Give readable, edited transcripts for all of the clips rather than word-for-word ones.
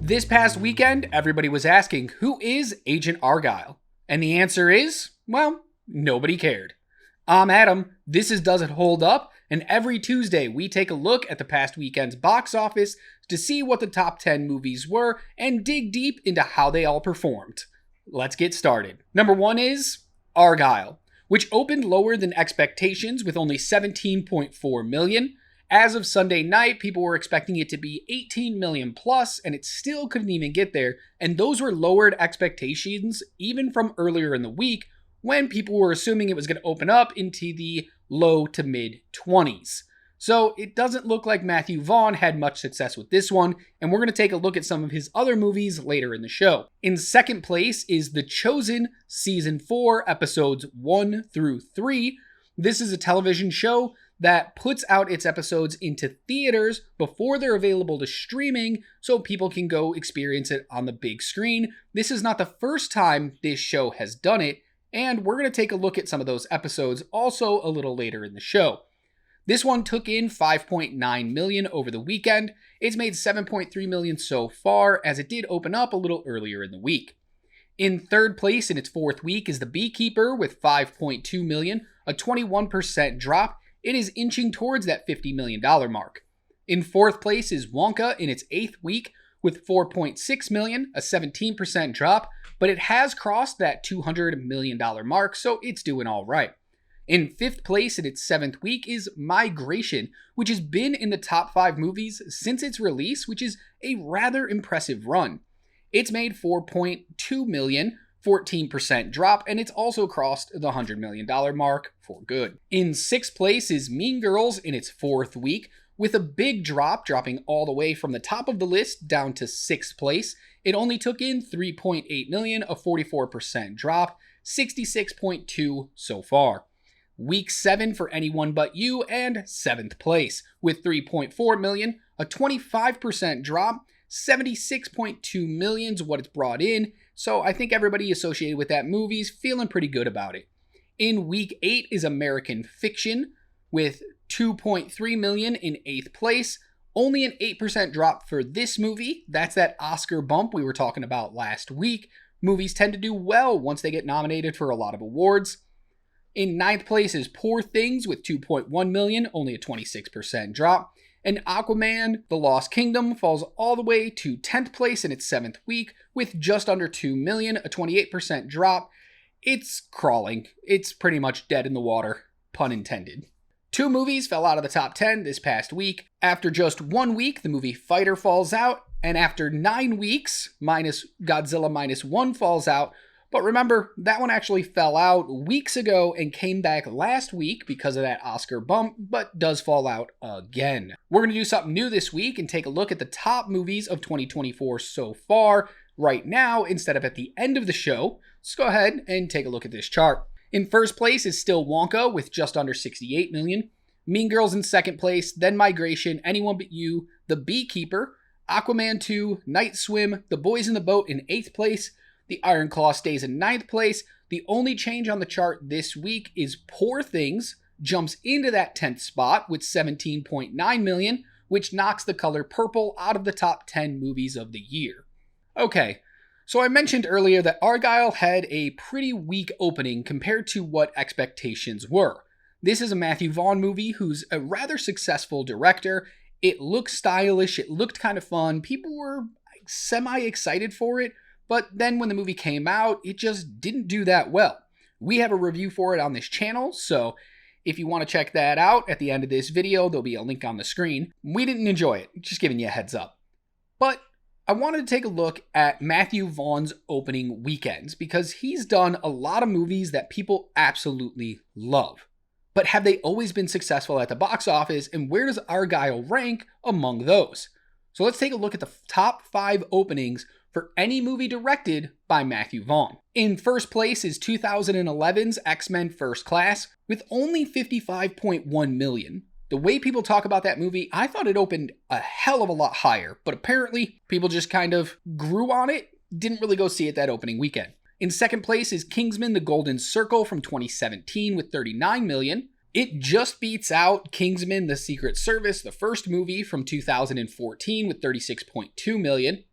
This past weekend, everybody was asking, who is Agent Argylle? And the answer is, well, nobody cared. I'm Adam, this is Does It Hold Up? And every Tuesday we take a look at the past weekend's box office to see what the top 10 movies were and dig deep into how they all performed. Let's get started. Number 1 is Argylle, which opened lower than expectations with only 17.4 million. As of Sunday night, people were expecting it to be 18 million plus, and it still couldn't even get there. And those were lowered expectations even from earlier in the week when people were assuming it was going to open up into the low to mid 20s. So it doesn't look like Matthew Vaughn had much success with this one, and we're going to take a look at some of his other movies later in the show. In second place is The Chosen Season 4, Episodes 1 through 3. This is a television show that puts out its episodes into theaters before they're available to streaming so people can go experience it on the big screen. This is not the first time this show has done it, and we're going to take a look at some of those episodes also a little later in the show. This one took in 5.9 million over the weekend. It's made 7.3 million so far, as it did open up a little earlier in the week. In third place in its fourth week is The Beekeeper with 5.2 million, a 21% drop. It is inching towards that $50 million mark. In fourth place is Wonka in its 8th week with 4.6 million, a 17% drop, but it has crossed that $200 million mark, so it's doing all right. In fifth place in its 7th week is Migration, which has been in the top 5 movies since its release, which is a rather impressive run. It's made 4.2 million, 14% drop, and it's also crossed the $100 million mark for good. In 6th place is Mean Girls in its 4th week, with a big drop, dropping all the way from the top of the list down to 6th place. It only took in 3.8 million, a 44% drop, 66.2 so far. Week 7 for Anyone But You, and 7th place, with 3.4 million, a 25% drop, 76.2 million is what it's brought in. So I think everybody associated with that movie's feeling pretty good about it. In week 8 is American Fiction with 2.3 million in 8th place. Only an 8% drop for this movie. That's that Oscar bump we were talking about last week. Movies tend to do well once they get nominated for a lot of awards. In 9th place is Poor Things with 2.1 million, only a 26% drop. And Aquaman, The Lost Kingdom falls all the way to 10th place in its 7th week with just under 2 million, a 28% drop. It's crawling. It's pretty much dead in the water, pun intended. 2 movies fell out of the top 10 this past week. After just 1 week, the movie Fighter falls out, and after 9 weeks, Godzilla Minus One falls out. But remember, that one actually fell out weeks ago and came back last week because of that Oscar bump, but does fall out again. We're going to do something new this week and take a look at the top movies of 2024 so far right now instead of at the end of the show. Let's go ahead and take a look at this chart. In first place is still Wonka with just under 68 million. Mean Girls in second place, then Migration, Anyone But You, The Beekeeper, Aquaman 2, Night Swim, The Boys in the Boat in 8th place. The Iron Claw stays in 9th place. The only change on the chart this week is Poor Things jumps into that 10th spot with 17.9 million, which knocks The Color Purple out of the top 10 movies of the year. Okay, so I mentioned earlier that Argylle had a pretty weak opening compared to what expectations were. This is a Matthew Vaughn movie who's a rather successful director. It looked stylish, it looked kind of fun, people were semi-excited for it, but then when the movie came out, it just didn't do that well. We have a review for it on this channel, so if you want to check that out at the end of this video, there'll be a link on the screen. We didn't enjoy it, just giving you a heads up. But I wanted to take a look at Matthew Vaughn's opening weekends because he's done a lot of movies that people absolutely love. But have they always been successful at the box office, and where does Argylle rank among those? So let's take a look at the top 5 openings for any movie directed by Matthew Vaughn. In first place is 2011's X-Men First Class with only 55.1 million. The way people talk about that movie, I thought it opened a hell of a lot higher, but apparently people just kind of grew on it, didn't really go see it that opening weekend. In second place is Kingsman: The Golden Circle from 2017 with 39 million. It just beats out Kingsman: The Secret Service, the first movie from 2014 with 36.2 million.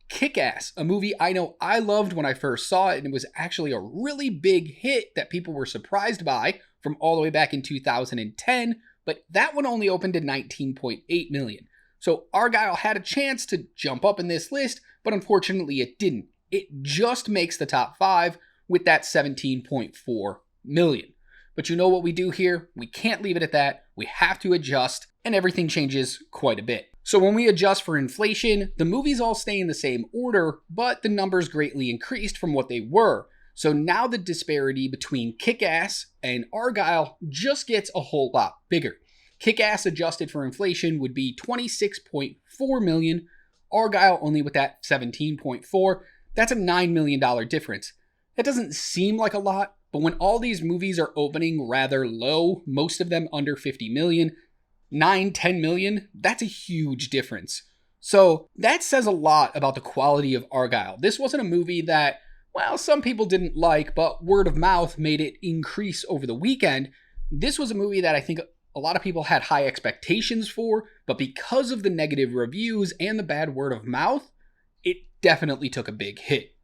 Kick-Ass, a movie I know I loved when I first saw it, and it was actually a really big hit that people were surprised by from all the way back in 2010, but that one only opened to 19.8 million. So Argylle had a chance to jump up in this list, but unfortunately it didn't. It just makes the top 5 with that 17.4 million. But you know what we do here? We can't leave it at that. We have to adjust, and everything changes quite a bit. So when we adjust for inflation, the movies all stay in the same order, but the numbers greatly increased from what they were. So now the disparity between Kick-Ass and Argylle just gets a whole lot bigger. Kick-Ass adjusted for inflation would be 26.4 million. Argylle only with that 17.4. That's a $9 million difference. That doesn't seem like a lot, but when all these movies are opening rather low, most of them under 50 million, 9-10 million, that's a huge difference. So that says a lot about the quality of Argylle. This wasn't a movie that, well, some people didn't like, but word of mouth made it increase over the weekend. This was a movie that I think a lot of people had high expectations for, but because of the negative reviews and the bad word of mouth, it definitely took a big hit.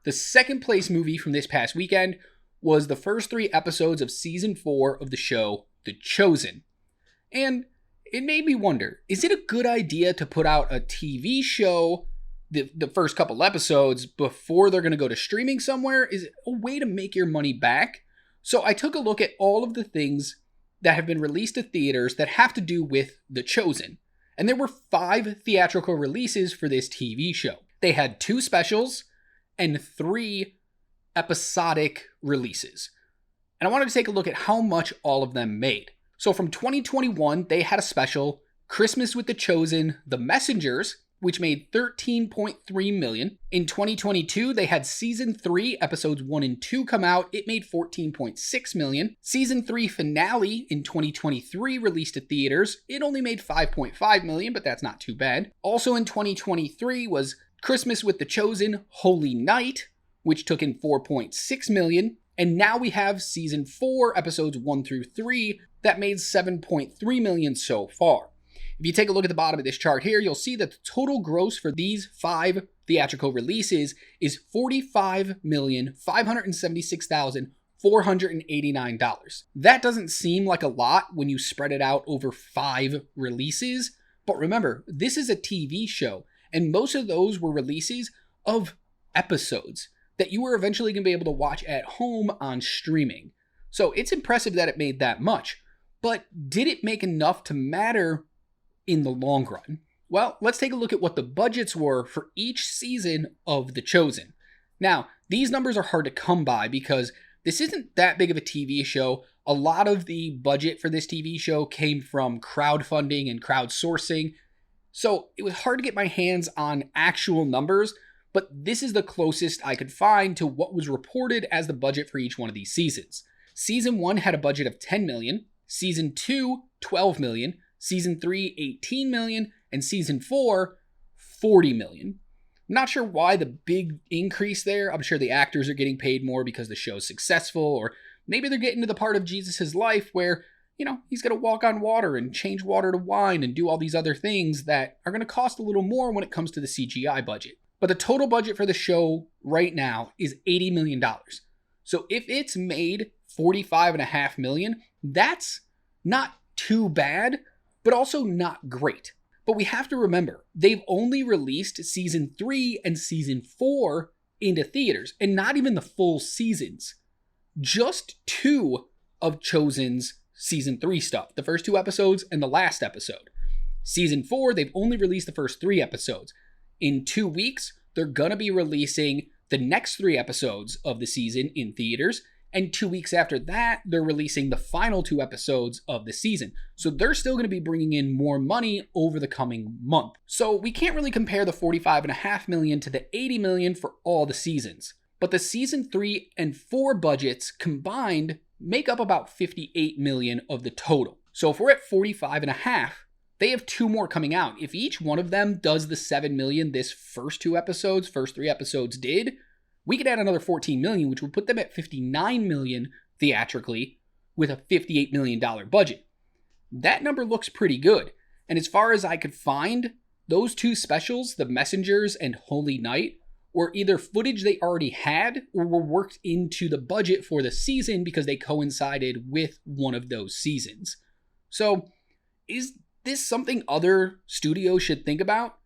The second place movie from this past weekend was the first 3 episodes of season 4 of the show, The Chosen. And it made me wonder, is it a good idea to put out a TV show, the first couple episodes, before they're going to go to streaming somewhere? Is it a way to make your money back? So I took a look at all of the things that have been released to theaters that have to do with The Chosen. And there were 5 theatrical releases for this TV show. They had 2 specials and 3 episodic releases. And I wanted to take a look at how much all of them made. So from 2021, they had a special, Christmas with The Chosen, The Messengers, which made 13.3 million. In 2022, they had season 3, episodes 1 and 2 come out. It made 14.6 million. Season 3 finale in 2023 released to theaters. It only made 5.5 million, but that's not too bad. Also in 2023 was Christmas with The Chosen, Holy Night, which took in 4.6 million. And now we have season 4, episodes 1 through 3, that made 7.3 million so far. If you take a look at the bottom of this chart here, you'll see that the total gross for these 5 theatrical releases is $45,576,489. That doesn't seem like a lot when you spread it out over 5 releases, but remember, this is a TV show, and most of those were releases of episodes that you were eventually going to be able to watch at home on streaming. So it's impressive that it made that much, but did it make enough to matter in the long run? Well, let's take a look at what the budgets were for each season of The Chosen. Now, these numbers are hard to come by because this isn't that big of a TV show. A lot of the budget for this TV show came from crowdfunding and crowdsourcing, so it was hard to get my hands on actual numbers, but this is the closest I could find to what was reported as the budget for each one of these seasons. Season 1 had a budget of 10 million, Season 2, 12 million, Season 3, 18 million, and Season 4, 40 million. I'm not sure why the big increase there. I'm sure the actors are getting paid more because the show's successful, or maybe they're getting to the part of Jesus' life where, he's going to walk on water and change water to wine and do all these other things that are going to cost a little more when it comes to the CGI budget. But the total budget for the show right now is $80 million. So if it's made $45.5 million, that's not too bad, but also not great. But we have to remember, they've only released season 3 and season 4 into theaters, and not even the full seasons. Just 2 of Chosen's season 3 stuff, the first 2 episodes and the last episode. Season 4, they've only released the first 3 episodes. In 2 weeks, they're gonna be releasing the next 3 episodes of the season in theaters, and 2 weeks after that, they're releasing the final 2 episodes of the season. So they're still going to be bringing in more money over the coming month. So we can't really compare the $45.5 million to the $80 million for all the seasons. But the season 3 and 4 budgets combined make up about $58 million of the total. So if we're at $45.5, they have 2 more coming out. If each one of them does the $7 million this first 3 episodes did, we could add another $14 million, which would put them at $59 million theatrically with a $58 million budget. That number looks pretty good. And as far as I could find, Those two specials, The Messengers and Holy Night, were either footage they already had or were worked into the budget for the season because they coincided with one of those seasons. So, is this something other studios should think about?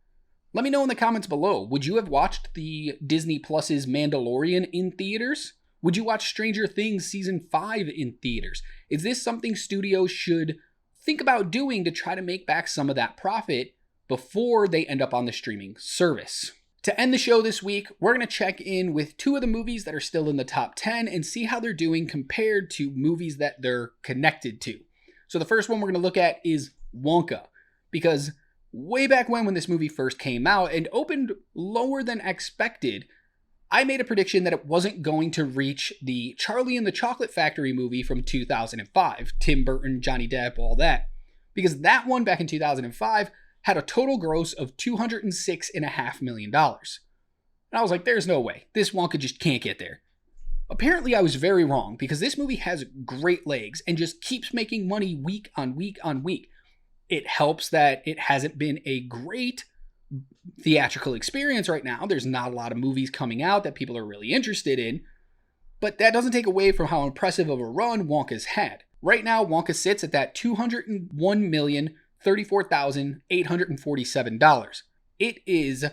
Let me know in the comments below. Would you have watched the Disney Plus's Mandalorian in theaters? Would you watch Stranger Things Season 5 in theaters? Is this something studios should think about doing to try to make back some of that profit before they end up on the streaming service? To end the show this week, we're going to check in with two of the movies that are still in the top 10 and see how they're doing compared to movies that they're connected to. So the first one we're going to look at is Wonka, because way back when this movie first came out and opened lower than expected, I made a prediction that it wasn't going to reach the Charlie and the Chocolate Factory movie from 2005, Tim Burton, Johnny Depp, all that, because that one back in 2005 had a total gross of $206.5 million. And I was like, there's no way. This Wonka just can't get there. Apparently, I was very wrong, because this movie has great legs and just keeps making money week on week on week. It helps that it hasn't been a great theatrical experience right now. There's not a lot of movies coming out that people are really interested in, but that doesn't take away from how impressive of a run Wonka's had. Right now, Wonka sits at that $201,034,847. It is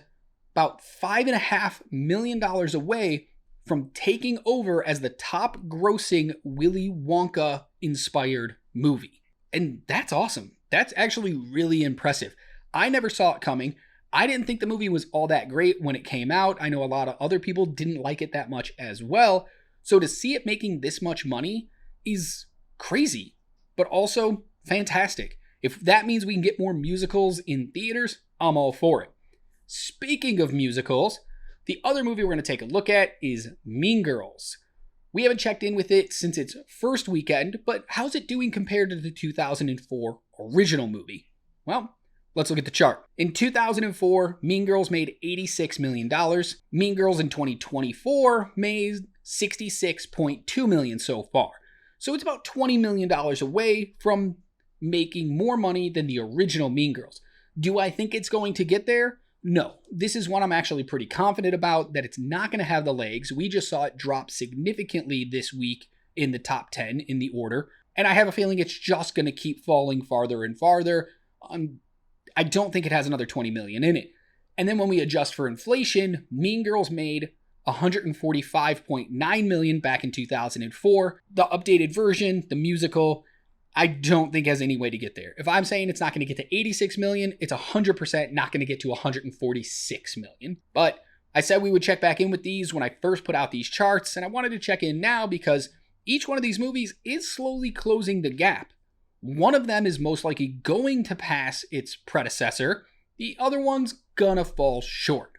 about $5.5 million away from taking over as the top grossing Willy Wonka inspired movie. And that's awesome. That's actually really impressive. I never saw it coming. I didn't think the movie was all that great when it came out. I know a lot of other people didn't like it that much as well. So to see it making this much money is crazy, but also fantastic. If that means we can get more musicals in theaters, I'm all for it. Speaking of musicals, the other movie we're going to take a look at is Mean Girls. We haven't checked in with it since its first weekend, but how's it doing compared to the 2004 original movie? Well, let's look at the chart. In 2004, Mean Girls made $86 million. Mean Girls in 2024 made $66.2 million so far. So it's about $20 million away from making more money than the original Mean Girls. Do I think it's going to get there? No. This is one I'm actually pretty confident about, that it's not going to have the legs. We just saw it drop significantly this week in the top 10 in the order, and I have a feeling it's just going to keep falling farther and farther. I don't think it has another 20 million in it. And then when we adjust for inflation, Mean Girls made $145.9 million back in 2004. The updated version, the musical, I don't think has any way to get there. If I'm saying it's not going to get to 86 million, it's 100% not going to get to 146 million. But I said we would check back in with these when I first put out these charts, and I wanted to check in now because each one of these movies is slowly closing the gap. One of them is most likely going to pass its predecessor. The other one's gonna fall short.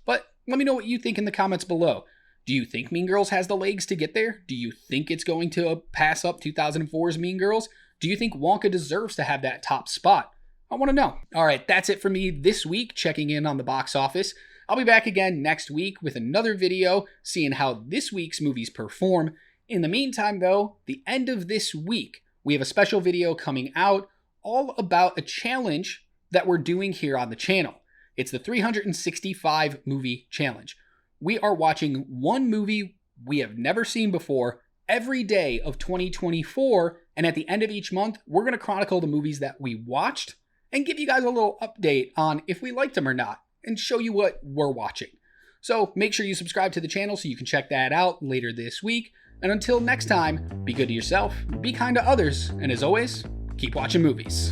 But let me know what you think in the comments below. Do you think Mean Girls has the legs to get there? Do you think it's going to pass up 2004's Mean Girls? Do you think Wonka deserves to have that top spot? I want to know. All right, that's it for me this week, checking in on the box office. I'll be back again next week with another video, seeing how this week's movies perform. In the meantime, though, the end of this week, we have a special video coming out all about a challenge that we're doing here on the channel. It's the 365 movie challenge. We are watching one movie we have never seen before every day of 2024, and at the end of each month, we're going to chronicle the movies that we watched and give you guys a little update on if we liked them or not, and show you what we're watching. So make sure you subscribe to the channel so you can check that out later this week. And until next time, be good to yourself, be kind to others, and as always, keep watching movies.